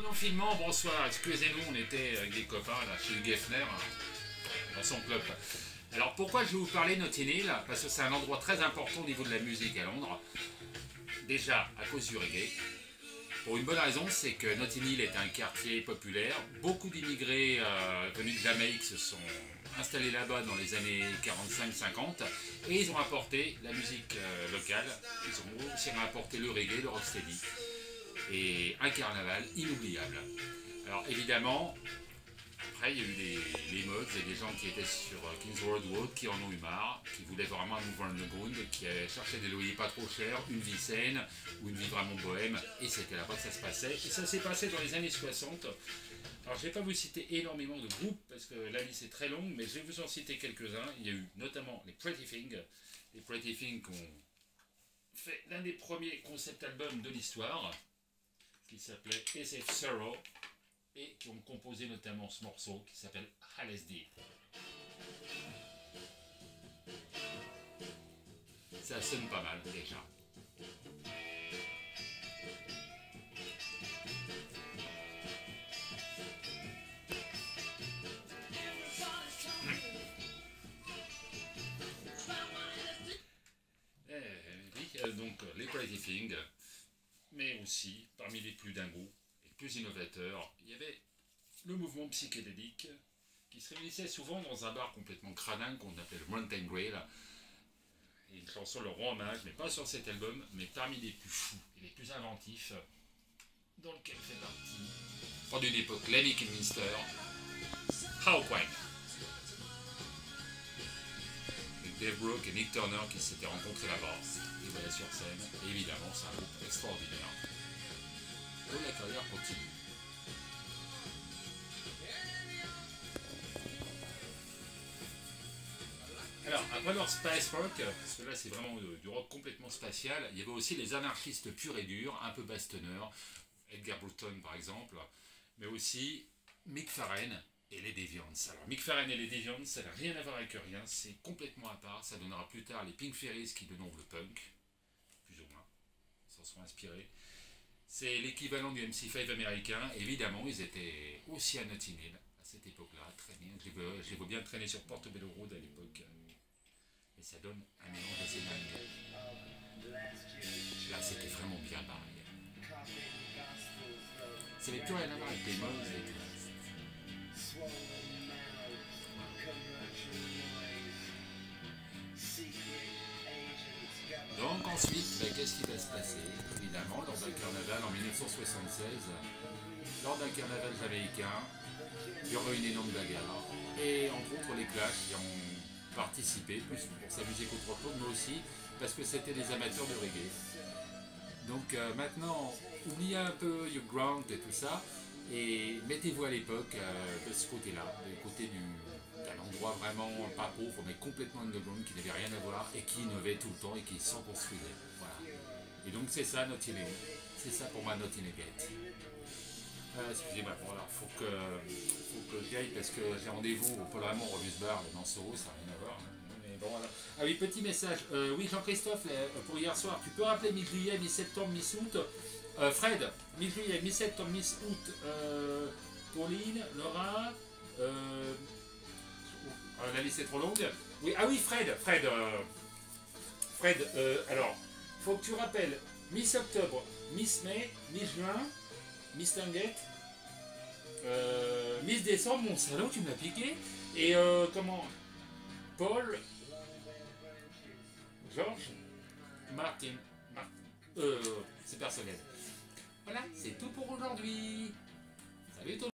confinement, bonsoir, excusez-nous, on était avec des copains là, chez Geffner, dans son club. Alors pourquoi je vais vous parler de Notting Hill? Parce que c'est un endroit très important au niveau de la musique à Londres. Déjà à cause du reggae. Pour une bonne raison, c'est que Notting Hill est un quartier populaire. Beaucoup d'immigrés venus de Jamaïque se sont installés là-bas dans les années 45-50 et ils ont apporté la musique locale. Ils ont aussi apporté le reggae, le rocksteady et un carnaval inoubliable. Alors évidemment, après il y a eu les mods et des gens qui étaient sur Kings Road qui en ont eu marre, qui voulaient vraiment un mouvement underground, qui cherchaient des loyers pas trop chers, une vie saine ou une vie vraiment bohème, et c'était là-bas que ça se passait. Et ça s'est passé dans les années 60. Alors je ne vais pas vous citer énormément de groupes parce que la liste est très longue, mais je vais vous en citer quelques-uns. Il y a eu notamment les Pretty Things. Les Pretty Things qui ont fait l'un des premiers concept albums de l'histoire, qui s'appelait SF Sorrow, et qui ont composé notamment ce morceau qui s'appelle LSD. Ça sonne pas mal déjà. Donc les Pretty Things, mais aussi parmi les plus dingos et plus innovateurs, il y avait le mouvement psychédélique qui se réunissait souvent dans un bar complètement cradin qu'on appelait le Mountain Grail. Et une chanson leur rend hommage, mais pas sur cet album, mais parmi les plus fous et les plus inventifs, dans lequel fait partie, pendant une époque, Lemmy Kilmister, Hawkwind. Avec Dave Brooke et Nick Turner qui s'étaient rencontrés là-bas. Et voilà sur scène, et évidemment c'est un groupe extraordinaire. Donc la carrière continue. Alors, après leur space rock, parce que là c'est vraiment du rock complètement spatial, il y avait aussi les anarchistes purs et durs, un peu bastonneurs, Edgar Bruton par exemple, mais aussi Mick Farren et les Deviants. Alors Mick Farren et les Deviants, ça n'a rien à voir avec rien, c'est complètement à part, ça donnera plus tard les Pink Fairies qui donneront le punk, plus ou moins, ils s'en sont inspirés. C'est l'équivalent du MC5 américain, évidemment ils étaient aussi à Notting Hill à cette époque-là, traîner. Je les vois bien traîner sur Portobello Road à l'époque. Et ça donne un mélange assez dingue. Là, c'était vraiment bien pareil. Ça n'avait plus rien à voir avec les modes et tout. Donc ensuite, qu'est-ce qui va se passer? Évidemment, lors d'un carnaval en 1976, lors d'un carnaval jamaïcain, il y aura une énorme bagarre. Et entre autres, les Clash qui ont participé, plus pour s'amuser qu'autre chose, mais aussi parce que c'était des amateurs de reggae. Donc maintenant, oubliez un peu Hugh Grant et tout ça, et mettez-vous à l'époque de ce côté-là, du côté d'un endroit vraiment pas pauvre, mais complètement underground, qui n'avait rien à voir, et qui innovait tout le temps, et qui s'en construisait. Voilà. Et donc c'est ça Notting Hill. C'est ça pour moi Notting Hill Gate. Excusez-moi, bon alors faut que j'y aille parce que j'ai rendez-vous au Paul Raymond Rebus Bar dans Soho, ça n'a rien à voir. Mais bon, voilà. Ah oui, petit message. Oui, Jean-Christophe, pour hier soir, tu peux rappeler mi-juillet, mi-septembre, mi-août. Fred, mi-juillet, mi-septembre, mi-août. Pauline, Laura. La liste est trop longue. Oui, ah oui, Fred, alors, faut que tu rappelles mi-octobre, mi-mai, mi-juin. Miss Tinguette, Miss Décembre, mon salaud, tu me l'as piqué. Et comment Paul, Georges, Martin. C'est personnel. Voilà, c'est tout pour aujourd'hui. Salut tout le monde.